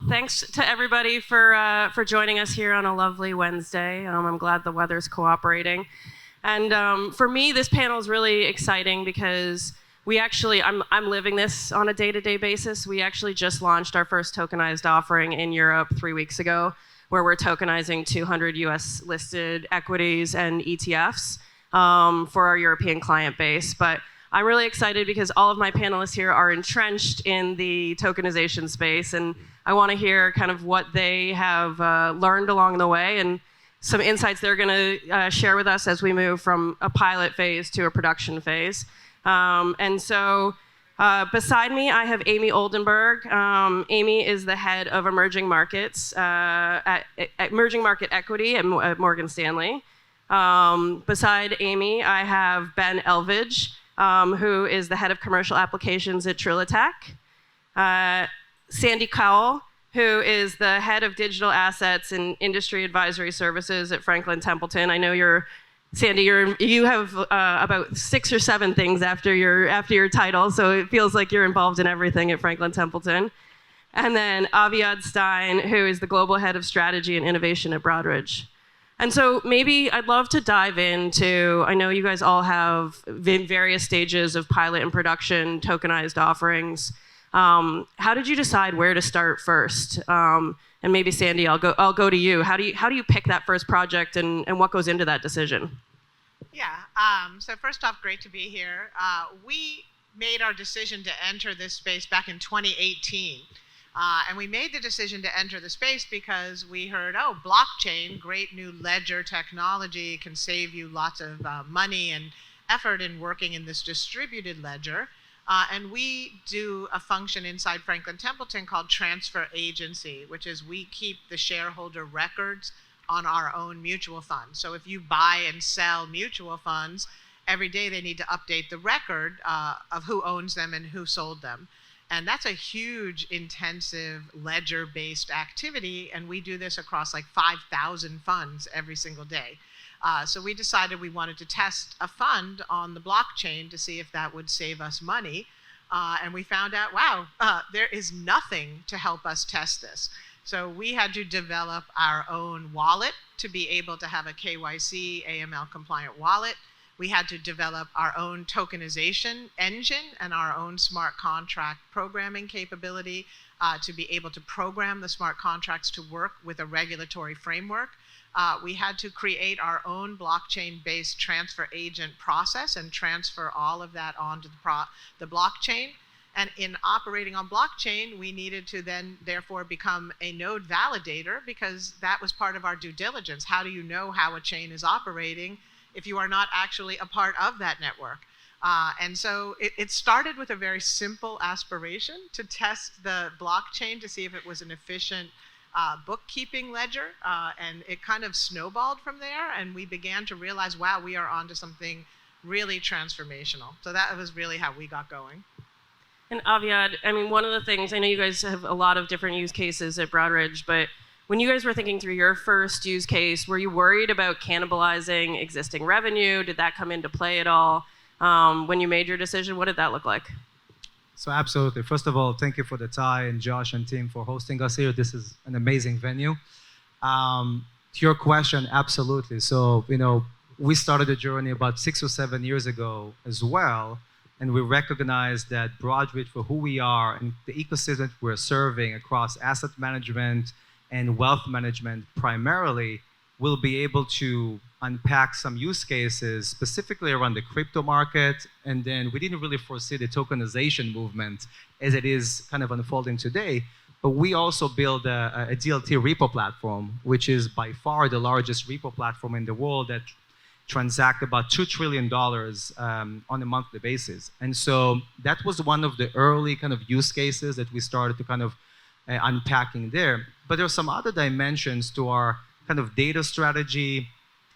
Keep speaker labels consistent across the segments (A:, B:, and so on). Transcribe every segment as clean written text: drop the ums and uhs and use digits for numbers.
A: thanks to everybody for joining us here on a lovely Wednesday. I'm glad the weather's cooperating. And for me, this panel is really exciting because I'm living this on a day-to-day basis. We actually just launched our first tokenized offering in Europe 3 weeks ago, where we're tokenizing 200 US listed equities and ETFs for our European client base. But I'm really excited because all of my panelists here are entrenched in the tokenization space, and I want to hear kind of what they have learned along the way and some insights they're going to share with us as we move from a pilot phase to a production phase. Beside me, I have Amy Oldenburg. Amy is the head of emerging markets at emerging market equity at Morgan Stanley. Beside Amy, I have Ben Elvidge, who is the head of commercial applications at TriliTech. Sandy Kaul, who is the head of digital assets and industry advisory services at Franklin Templeton. I know Sandy, you have about 6 or 7 things after your title, so it feels like you're involved in everything at Franklin Templeton. And then Aviad Stein, who is the global head of strategy and innovation at Broadridge. And so maybe I'd love to dive into, I know you guys all have various stages of pilot and production tokenized offerings. How did you decide where to start first? And maybe Sandy, I'll go to you. How do you pick that first project and what goes into that decision?
B: Yeah. So first off, great to be here. We made our decision to enter this space back in 2018. And we made the decision to enter the space because we heard, oh, blockchain, great new ledger technology, can save you lots of money and effort in working in this distributed ledger. And we do a function inside Franklin Templeton called transfer agency, which is we keep the shareholder records on our own mutual funds. So if you buy and sell mutual funds, every day they need to update the record of who owns them and who sold them. And that's a huge, intensive ledger-based activity, and we do this across like 5,000 funds every single day. So we decided we wanted to test a fund on the blockchain to see if that would save us money. And we found out, wow, there is nothing to help us test this. So we had to develop our own wallet to be able to have a KYC, AML compliant wallet. We had to develop our own tokenization engine and our own smart contract programming capability to be able to program the smart contracts to work with a regulatory framework. We had to create our own blockchain-based transfer agent process and transfer all of that onto the blockchain. And in operating on blockchain, we needed to then therefore become a node validator because that was part of our due diligence. How do you know how a chain is operating if you are not actually a part of that network? And so it started with a very simple aspiration to test the blockchain to see if it was an efficient bookkeeping ledger, and it kind of snowballed from there, and we began to realize, wow, we are onto something really transformational. So that was really how we got going.
A: And Aviad, I mean, one of the things, I know you guys have a lot of different use cases at Broadridge, but when you guys were thinking through your first use case, were you worried about cannibalizing existing revenue? Did that come into play at all? When you made your decision, what did that look like?
C: So absolutely. First of all, thank you for the Ty and Josh and team for hosting us here. This is an amazing venue. To your question, absolutely. So, we started a journey about 6 or 7 years ago as well, and we recognized that Broadridge, for who we are and the ecosystem we're serving across asset management and wealth management primarily, will be able to unpack some use cases specifically around the crypto market. And then we didn't really foresee the tokenization movement as it is kind of unfolding today. But we also build a DLT repo platform, which is by far the largest repo platform in the world that transact about $2 trillion on a monthly basis. And so that was one of the early kind of use cases that we started to kind of unpacking there. But there are some other dimensions to our kind of data strategy,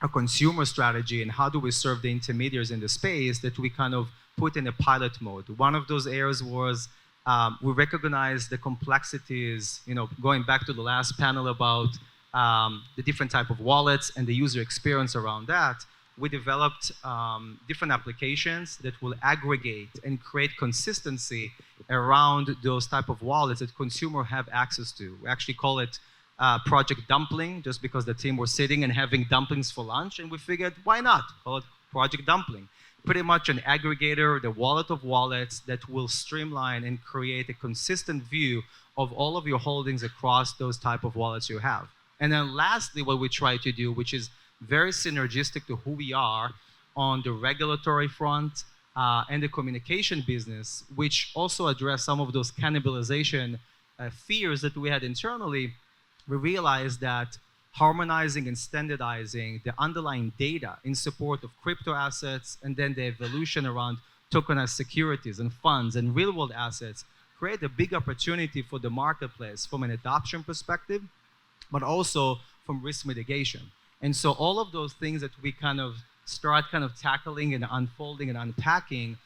C: our consumer strategy, and how do we serve the intermediaries in the space that we kind of put in a pilot mode. One of those areas was we recognized the complexities, going back to the last panel about the different type of wallets and the user experience around that. we developed different applications that will aggregate and create consistency around those type of wallets that consumers have access to. We actually call it Project Dumpling, just because the team was sitting and having dumplings for lunch, and we figured, why not? Call it Project Dumpling. Pretty much an aggregator, the wallet of wallets that will streamline and create a consistent view of all of your holdings across those type of wallets you have. And then lastly, what we try to do, which is very synergistic to who we are on the regulatory front and the communication business, which also address some of those cannibalization fears that we had internally. We realized that harmonizing and standardizing the underlying data in support of crypto assets and then the evolution around tokenized securities and funds and real-world assets create a big opportunity for the marketplace from an adoption perspective, but also from risk mitigation. And so all of those things that we start tackling and unfolding and unpacking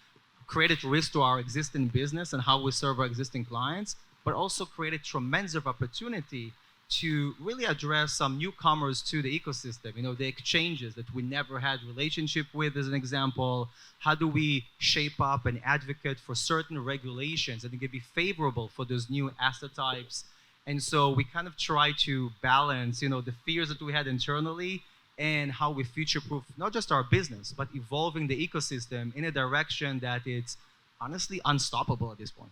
C: created risk to our existing business and how we serve our existing clients, but also created tremendous opportunity to really address some newcomers to the ecosystem, the exchanges that we never had relationship with, as an example. How do we shape up and advocate for certain regulations that can be favorable for those new asset types? And so we try to balance, the fears that we had internally and how we future-proof not just our business, but evolving the ecosystem in a direction that it's honestly unstoppable at this point.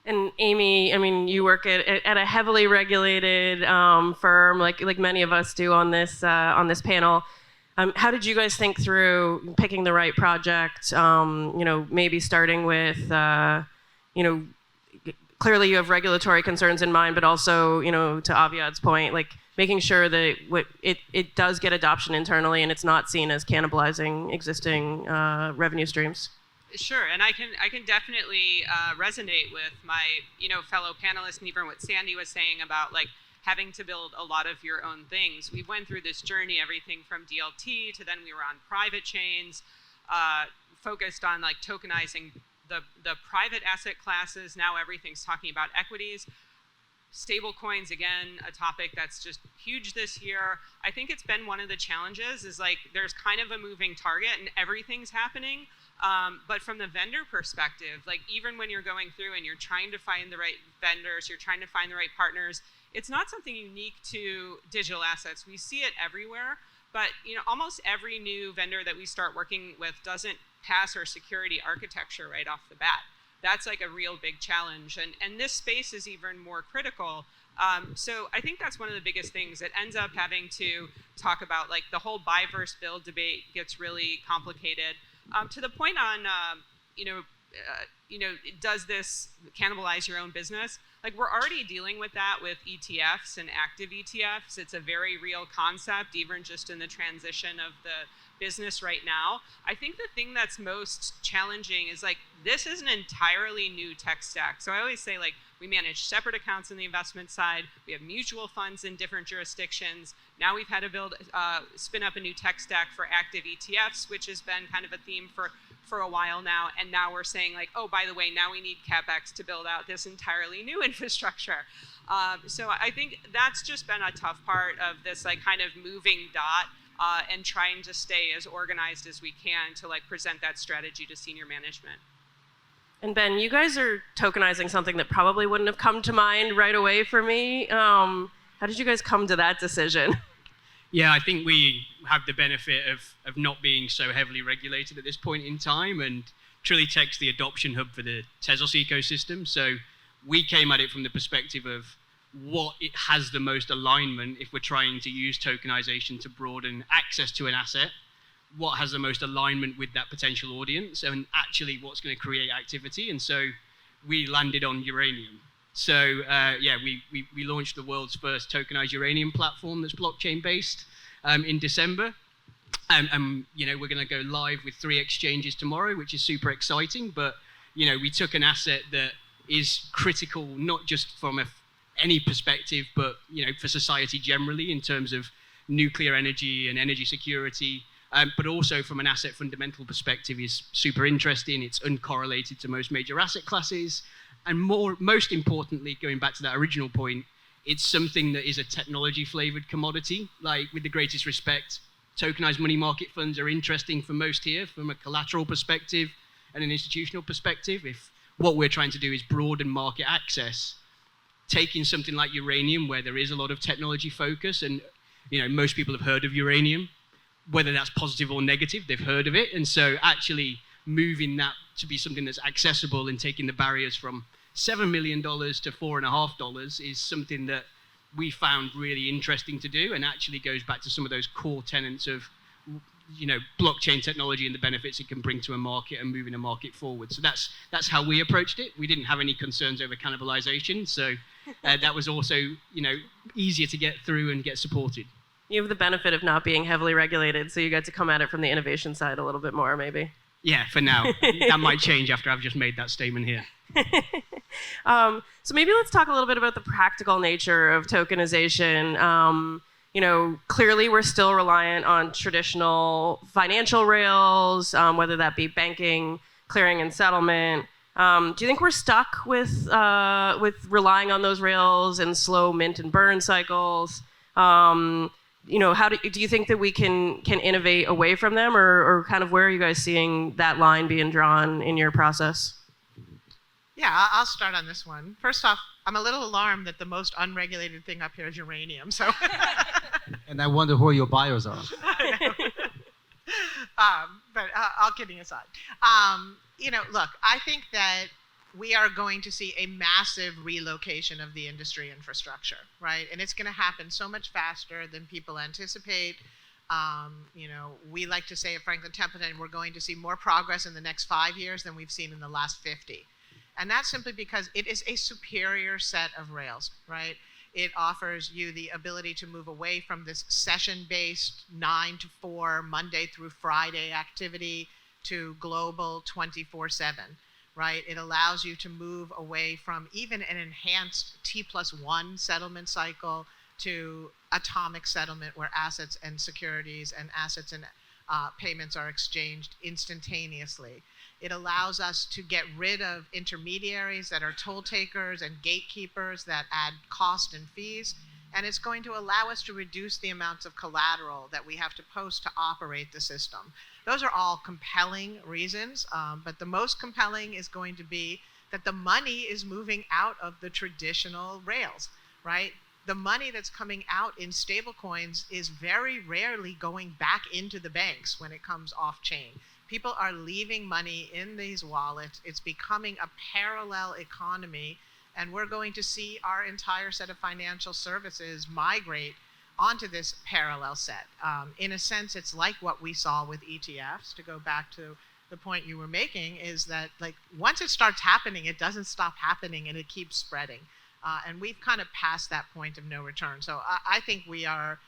A: And Amy, you work at a heavily regulated firm, like many of us do on this panel. How did you guys think through picking the right project? Maybe starting with, clearly you have regulatory concerns in mind, but also, to Aviad's point, making sure that it does get adoption internally and it's not seen as cannibalizing existing revenue streams.
D: Sure, and I can definitely resonate with my fellow panelists, and even what Sandy was saying about having to build a lot of your own things. We went through this journey, everything from DLT to then we were on private chains, focused on tokenizing the private asset classes. Now everything's talking about equities. Stable coins, again, a topic that's just huge this year. I think it's been one of the challenges is there's kind of a moving target and everything's happening. But from the vendor perspective, even when you're going through and you're trying to find the right vendors, you're trying to find the right partners, it's not something unique to digital assets. We see it everywhere, but almost every new vendor that we start working with doesn't pass our security architecture right off the bat. That's a real big challenge, and this space is even more critical. So I think that's one of the biggest things. It ends up having to talk about the whole buy versus build debate gets really complicated. To the point on, does this cannibalize your own business? We're already dealing with that with ETFs and active ETFs. It's a very real concept, even just in the transition of the business right now. I think the thing that's most challenging is this is an entirely new tech stack. So I always say we manage separate accounts on the investment side. We have mutual funds in different jurisdictions. Now we've had to spin up a new tech stack for active ETFs, which has been kind of a theme for a while now. And now we're saying oh, by the way, now we need CapEx to build out this entirely new infrastructure. So I think that's just been a tough part of this kind of moving dot and trying to stay as organized as we can to present that strategy to senior management.
A: And Ben, you guys are tokenizing something that probably wouldn't have come to mind right away for me. How did you guys come to that decision?
E: Yeah, I think we have the benefit of not being so heavily regulated at this point in time, and TriliTech's the adoption hub for the Tezos ecosystem. So we came at it from the perspective of what it has the most alignment if we're trying to use tokenization to broaden access to an asset, what has the most alignment with that potential audience, and actually what's going to create activity. And so we landed on uranium. So we launched the world's first tokenized uranium platform that's blockchain based in December. We're going to go live with 3 exchanges tomorrow, which is super exciting. But we took an asset that is critical not just from any perspective, but for society generally in terms of nuclear energy and energy security. But also from an asset fundamental perspective is super interesting. It's uncorrelated to most major asset classes. And most importantly, going back to that original point, it's something that is a technology flavored commodity. With the greatest respect tokenized money market funds are interesting for most here from a collateral perspective and an institutional perspective. If what we're trying to do is broaden market access, taking something like uranium, where there is a lot of technology focus, and most people have heard of uranium, whether that's positive or negative, they've heard of it. And so actually moving that to be something that's accessible and taking the barriers from $7 million to $4.5 is something that we found really interesting to do, and actually goes back to some of those core tenets of blockchain technology and the benefits it can bring to a market and moving a market forward. So that's how we approached it. We didn't have any concerns over cannibalization, so that was also easier to get through and get supported.
A: You have the benefit of not being heavily regulated, so you get to come at it from the innovation side a little bit more, maybe.
E: Yeah, for now. That might change after I've just made that statement here.
A: So maybe let's talk a little bit about the practical nature of tokenization. Clearly we're still reliant on traditional financial rails, whether that be banking, clearing, and settlement. Do you think we're stuck with relying on those rails and slow mint and burn cycles? Do you think that we can innovate away from them, or kind of where are you guys seeing that line being drawn in your process?
B: Yeah, I'll start on this one. First off, I'm a little alarmed that the most unregulated thing up here is uranium. So,
C: And I wonder who your buyers are.
B: but all kidding aside, look, I think that we are going to see a massive relocation of the industry infrastructure, right? And it's going to happen so much faster than people anticipate. We like to say at Franklin Templeton, we're going to see more progress in the next 5 years than we've seen in the last 50. And that's simply because it is a superior set of rails, right? It offers you the ability to move away from this session-based 9 to 4, Monday through Friday activity to global 24/7, right? It allows you to move away from even an enhanced T+1 settlement cycle to atomic settlement, where assets and securities and assets and payments are exchanged instantaneously. It allows us to get rid of intermediaries that are toll takers and gatekeepers that add cost and fees. And it's going to allow us to reduce the amounts of collateral that we have to post to operate the system. Those are all compelling reasons, but the most compelling is going to be that the money is moving out of the traditional rails, right? The money that's coming out in stablecoins is very rarely going back into the banks when it comes off chain. People are leaving money in these wallets. It's becoming a parallel economy, and we're going to see our entire set of financial services migrate onto this parallel set. In a sense, it's like what we saw with ETFs. To go back to the point you were making, is that once it starts happening, it doesn't stop happening, and it keeps spreading. And we've kind of passed that point of no return. So I think we are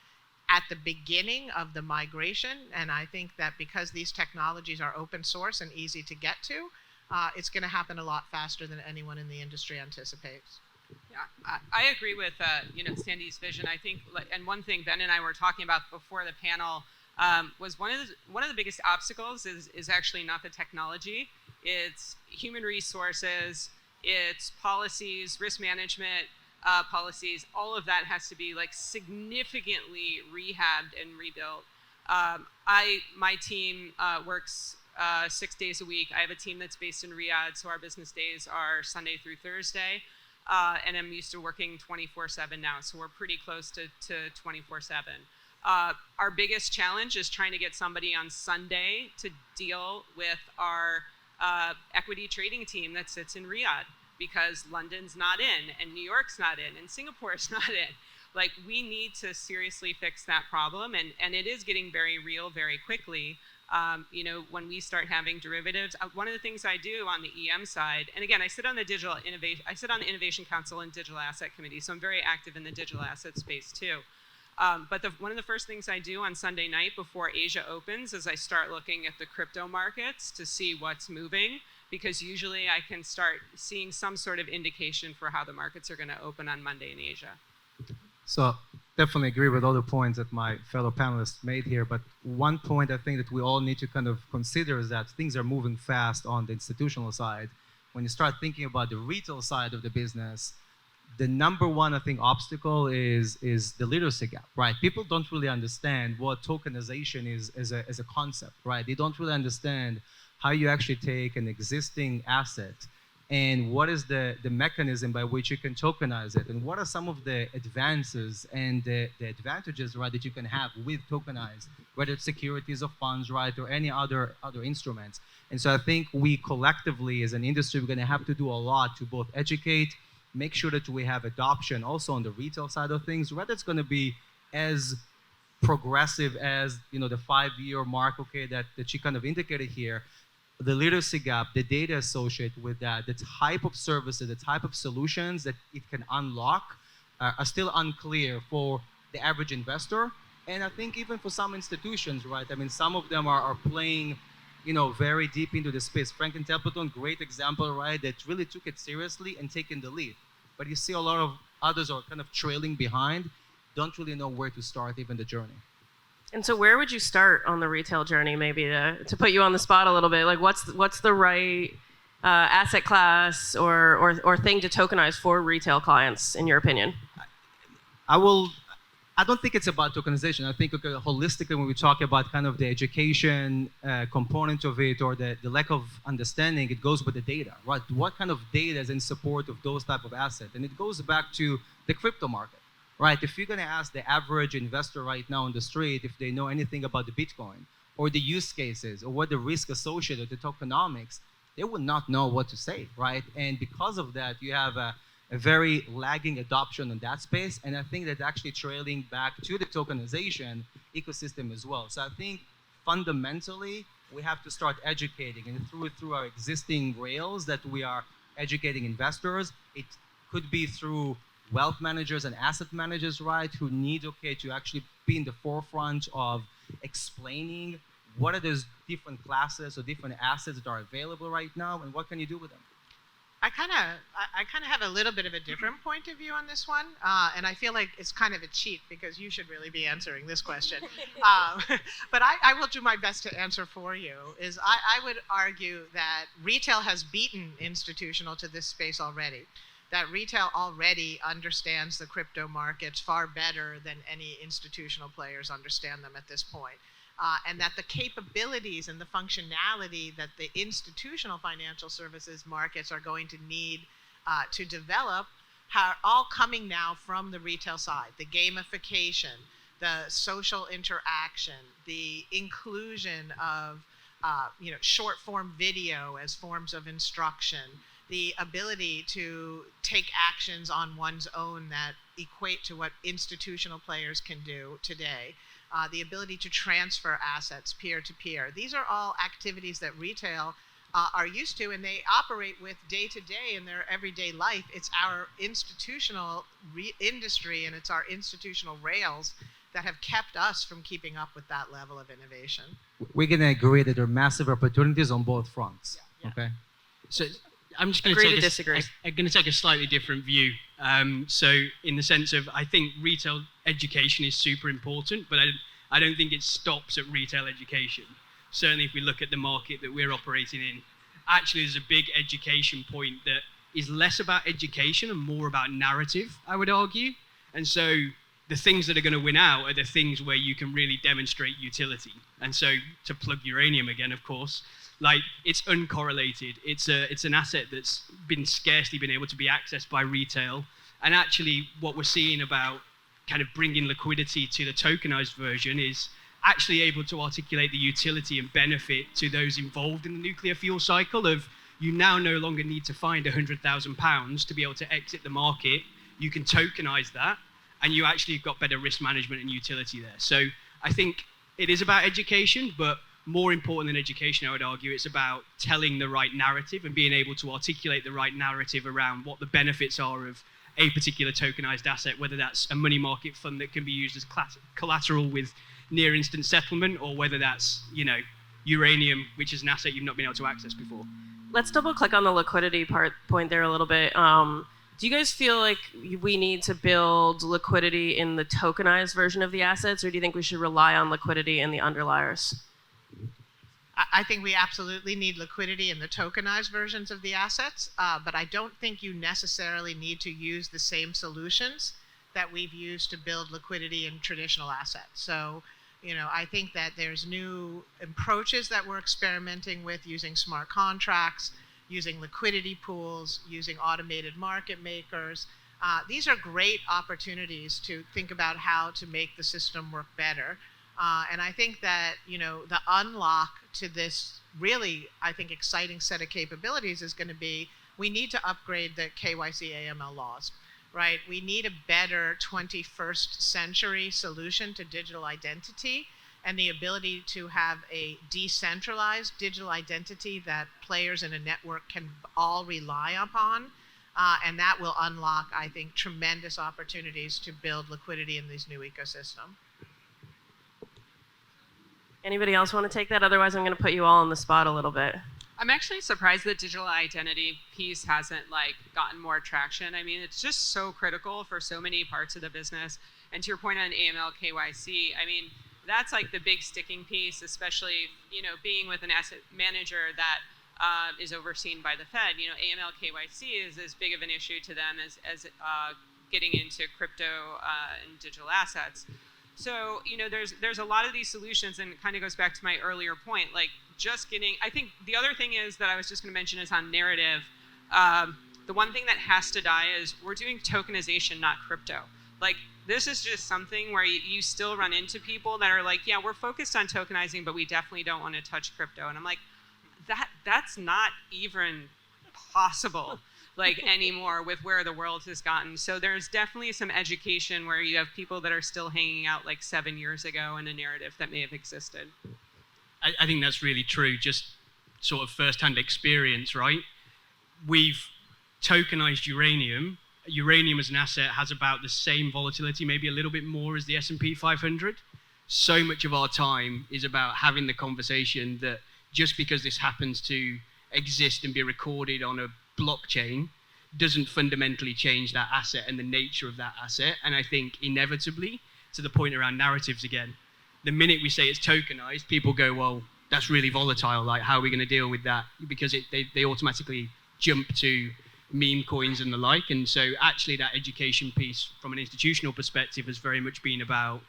B: at the beginning of the migration, and I think that because these technologies are open source and easy to get to, it's going to happen a lot faster than anyone in the industry anticipates.
D: Yeah, I agree with Sandy's vision. I think, and one thing Ben and I were talking about before the panel was one of the biggest obstacles is actually not the technology. It's human resources, it's policies, risk management policies. All of that has to be significantly rehabbed and rebuilt. My team works 6 days a week. I have a team that's based in Riyadh, so our business days are Sunday through Thursday. And I'm used to working 24/7 now, so we're pretty close to 24/7. Our biggest challenge is trying to get somebody on Sunday to deal with our equity trading team that sits in Riyadh, because London's not in, and New York's not in, and Singapore's not in. We need to seriously fix that problem, and it is getting very real very quickly. When we start having derivatives, one of the things I do on the EM side, and again, I sit on the Innovation Council and Digital Asset Committee, so I'm very active in the digital asset space too. But one of the first things I do on Sunday night before Asia opens is I start looking at the crypto markets to see what's moving, because usually I can start seeing some sort of indication for how the markets are going to open on Monday in Asia.
C: So definitely agree with all the points that my fellow panelists made here, but one point I think that we all need to kind of consider is that things are moving fast on the institutional side. When you start thinking about the retail side of the business, the number one, I think, obstacle is the literacy gap, right? People don't really understand what tokenization is as a concept, right? They don't really understand how you actually take an existing asset and what is the mechanism by which you can tokenize it, and what are some of the advances and the advantages, right, that you can have with tokenized, whether it's securities or funds, right, or any other instruments. And so I think we collectively as an industry, we're going to have to do a lot to both educate, make sure that we have adoption also on the retail side of things, whether it's going to be as progressive as, you know, the 5-year mark, okay, that she kind of indicated here. The literacy gap, the data associated with that, the type of services, the type of solutions that it can unlock are still unclear for the average investor. And I think even for some institutions, right? I mean, some of them are playing, you know, very deep into the space. Franklin Templeton, great example, right? That really took it seriously and taken the lead. But you see a lot of others are kind of trailing behind, don't really know where to start even the journey.
A: And so where would you start on the retail journey, maybe to put you on the spot a little bit? Like what's the right asset class or thing to tokenize for retail clients, in your opinion?
C: I don't think it's about tokenization. I think holistically, when we talk about kind of the education component of it or the lack of understanding, it goes with the data, right? What kind of data is in support of those type of assets? And it goes back to the crypto market, right? If you're going to ask the average investor right now on the street if they know anything about the Bitcoin or the use cases or what the risk associated with the tokenomics, they would not know what to say, right? And because of that, you have a very lagging adoption in that space, and I think that's actually trailing back to the tokenization ecosystem as well. So I think fundamentally, we have to start educating, and through our existing rails that we are educating investors. It could be through wealth managers and asset managers, right, who need, okay, to actually be in the forefront of explaining what are those different classes or different assets that are available right now, and what can you do with them.
B: I kind of have a little bit of a different point of view on this one, and I feel like it's kind of a cheat because you should really be answering this question. But I will do my best to answer for you. I would argue that retail has beaten institutional to this space already. That retail already understands the crypto markets far better than any institutional players understand them at this point. And that the capabilities and the functionality that the institutional financial services markets are going to need to develop are all coming now from the retail side. The gamification, the social interaction, the inclusion of short form video as forms of instruction, the ability to take actions on one's own that equate to what institutional players can do today. The ability to transfer assets peer-to-peer. These are all activities that retail are used to, and they operate with day-to-day in their everyday life. It's our institutional industry and it's our institutional rails that have kept us from keeping up with that level of innovation.
C: We're going to agree that there are massive opportunities on both fronts.
B: Yeah.
C: Okay.
E: So I'm just going to take a slightly different view. So in the sense of, I think retail education is super important, but I don't think it stops at retail education. Certainly if we look at the market that we're operating in, actually there's a big education point that is less about education and more about narrative, I would argue. And so the things that are going to win out are the things where you can really demonstrate utility. And so to plug uranium again, of course, like it's uncorrelated. It's an asset that's scarcely been able to be accessed by retail. And actually what we're seeing about kind of bringing liquidity to the tokenized version is actually able to articulate the utility and benefit to those involved in the nuclear fuel cycle of you now no longer need to find £100,000 to be able to exit the market. You can tokenize that and you actually have got better risk management and utility there. So I think it is about education, but more important than education, I would argue, it's about telling the right narrative and being able to articulate the right narrative around what the benefits are of a particular tokenized asset, whether that's a money market fund that can be used as collateral with near instant settlement, or whether that's, uranium, which is an asset you've not been able to access before.
A: Let's double click on the liquidity point there a little bit. Do you guys feel like we need to build liquidity in the tokenized version of the assets, or do you think we should rely on liquidity in the underliers?
B: I think we absolutely need liquidity in the tokenized versions of the assets, but I don't think you necessarily need to use the same solutions that we've used to build liquidity in traditional assets. So, I think that there's new approaches that we're experimenting with using smart contracts, using liquidity pools, using automated market makers. These are great opportunities to think about how to make the system work better. And I think that, the unlock to this really, I think, exciting set of capabilities is going to be, we need to upgrade the KYC AML laws, right? We need a better 21st century solution to digital identity and the ability to have a decentralized digital identity that players in a network can all rely upon. And that will unlock, I think, tremendous opportunities to build liquidity in these new ecosystem.
A: Anybody else want to take that? Otherwise, I'm going to put you all on the spot a little bit.
D: I'm actually surprised the digital identity piece hasn't gotten more traction. I mean, it's just so critical for so many parts of the business. And to your point on AML KYC, I mean, that's the big sticking piece, especially, being with an asset manager that is overseen by the Fed. AML KYC is as big of an issue to them as getting into crypto and digital assets. So, there's a lot of these solutions, and it kind of goes back to my earlier point, I think the other thing is that I was just going to mention is on narrative. The one thing that has to die is we're doing tokenization, not crypto. This is just something where you still run into people that are yeah, we're focused on tokenizing, but we definitely don't want to touch crypto. And I'm that's not even possible. Anymore with where the world has gotten. So there's definitely some education where you have people that are still hanging out 7 years ago in a narrative that may have existed.
E: I think that's really true, just sort of first-hand experience, right? We've tokenized uranium. Uranium as an asset has about the same volatility, maybe a little bit more as the S&P 500. So much of our time is about having the conversation that just because this happens to exist and be recorded on a blockchain doesn't fundamentally change that asset and the nature of that asset. And I think inevitably, to the point around narratives again, the minute we say it's tokenized, people go, well, that's really volatile. How are we going to deal with that? Because they automatically jump to meme coins and the like. And so actually that education piece from an institutional perspective has very much been about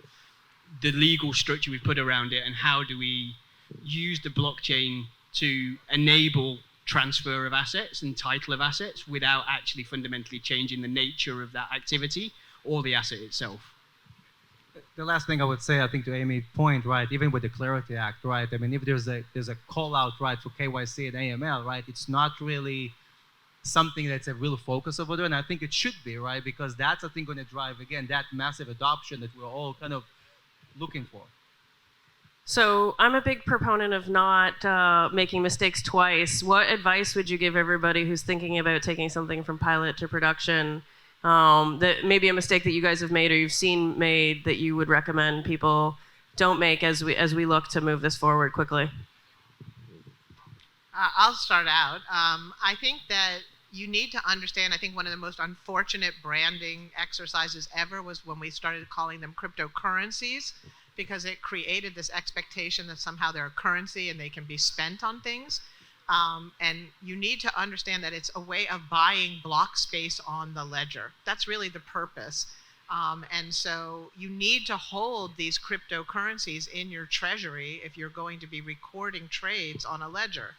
E: the legal structure we've put around it and how do we use the blockchain to enable transfer of assets and title of assets without actually fundamentally changing the nature of that activity or the asset itself.
C: The last thing I would say, I think to Amy's point, right, even with the Clarity Act, right, I mean, if there's a call out, right, for KYC and AML, right, it's not really something that's a real focus over there, and I think it should be, right, because that's, I think, going to drive, again, that massive adoption that we're all kind of looking for.
A: So I'm a big proponent of not making mistakes twice. What advice would you give everybody who's thinking about taking something from pilot to production, that maybe a mistake that you guys have made or you've seen made that you would recommend people don't make as we look to move this forward quickly?
B: I'll start out. I think that you need to understand, I think one of the most unfortunate branding exercises ever was when we started calling them cryptocurrencies, because it created this expectation that somehow they're a currency and they can be spent on things. And you need to understand that it's a way of buying block space on the ledger. That's really the purpose. And so you need to hold these cryptocurrencies in your treasury if you're going to be recording trades on a ledger.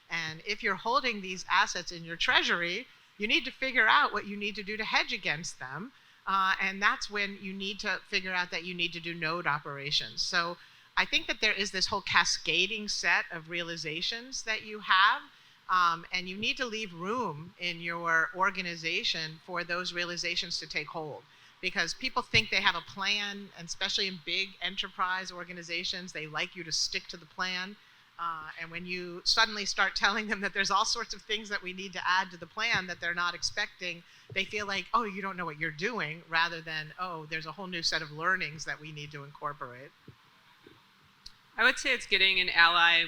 B: And if you're holding these assets in your treasury, you need to figure out what you need to do to hedge against them. And that's when you need to figure out that you need to do node operations. So I think that there is this whole cascading set of realizations that you have, and you need to leave room in your organization for those realizations to take hold. Because people think they have a plan, and especially in big enterprise organizations, they like you to stick to the plan. And when you suddenly start telling them that there's all sorts of things that we need to add to the plan that they're not expecting, they feel like, oh, you don't know what you're doing, rather than, oh, there's a whole new set of learnings that we need to incorporate.
D: I would say it's getting an ally,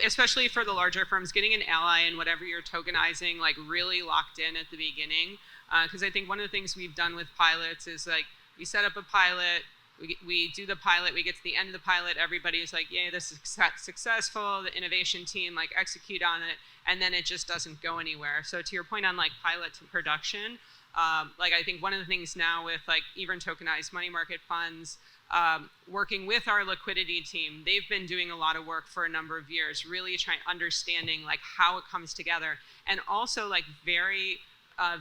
D: especially for the larger firms, getting an ally in whatever you're tokenizing, really locked in at the beginning. Because I think one of the things we've done with pilots is we set up a pilot, we do the pilot, we get to the end of the pilot, everybody's like, yay, this is successful, the innovation team like execute on it, and then it just doesn't go anywhere. So to your point on like pilot to production, like I think one of the things now with like even tokenized money market funds, working with our liquidity team, they've been doing a lot of work for a number of years, really understanding like how it comes together, and also like very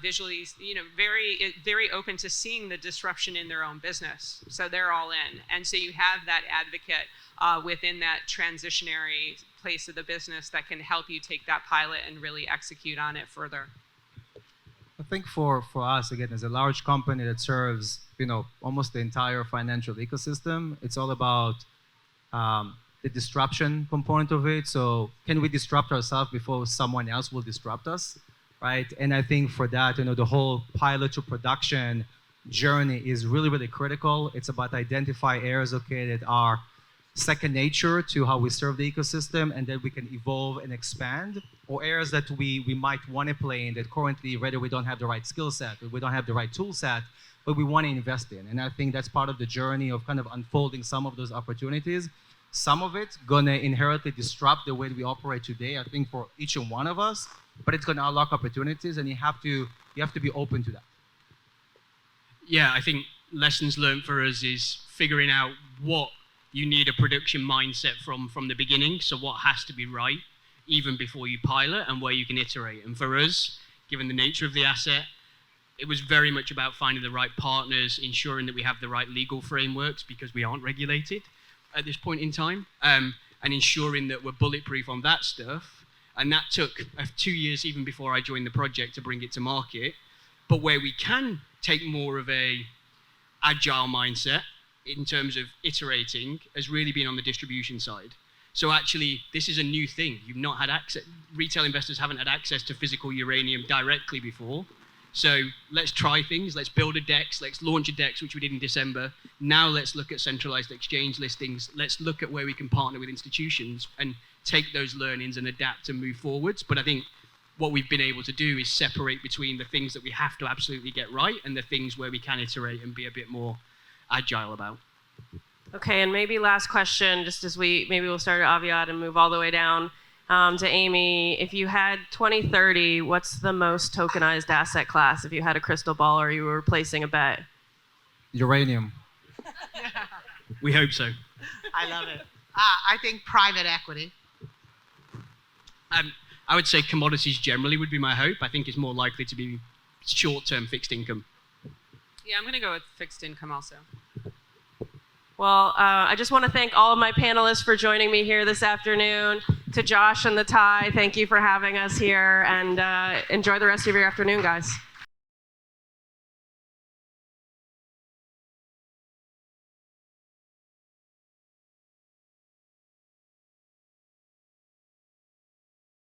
D: visually, very open to seeing the disruption in their own business. So they're all in. And so you have that advocate within that transitionary place of the business that can help you take that pilot and really execute on it further.
C: I think for us, again, as a large company that serves, almost the entire financial ecosystem, it's all about the disruption component of it. So can we disrupt ourselves before someone else will disrupt us? Right, and I think for that, the whole pilot to production journey is really, really critical. It's about identify areas, that are second nature to how we serve the ecosystem, and then we can evolve and expand, or areas that we might want to play in that currently, whether we don't have the right skill set, or we don't have the right tool set, but we want to invest in. And I think that's part of the journey of kind of unfolding some of those opportunities. Some of it's gonna inherently disrupt the way we operate today, I think, for each and one of us. But it's going to unlock opportunities, and you have to be open to that.
E: Yeah, I think lessons learned for us is figuring out what you need a production mindset from the beginning. So what has to be right even before you pilot, and where you can iterate. And for us, given the nature of the asset, it was very much about finding the right partners, ensuring that we have the right legal frameworks because we aren't regulated at this point in time, and ensuring that we're bulletproof on that stuff. And that took 2 years even before I joined the project to bring it to market. But where we can take more of a agile mindset in terms of iterating has really been on the distribution side. So actually, this is a new thing. You've not had access, retail investors haven't had access to physical uranium directly before. So let's try things, let's build a DEX, let's launch a DEX, which we did in December. Now let's look at centralized exchange listings. Let's look at where we can partner with institutions and take those learnings and adapt and move forwards. But I think what we've been able to do is separate between the things that we have to absolutely get right and the things where we can iterate and be a bit more agile about.
A: Okay, and maybe last question, just as we'll start at Aviad and move all the way down to Amy. If you had 2030, what's the most tokenized asset class if you had a crystal ball or you were placing a bet?
C: Uranium.
E: We hope so.
B: I love it. I think private equity.
E: I would say commodities generally would be my hope. I think it's more likely to be short-term fixed income.
D: Yeah, I'm going to go with fixed income also.
A: Well, I just want to thank all of my panelists for joining me here this afternoon. To Josh and the Ty, thank you for having us here, and enjoy the rest of your afternoon, guys.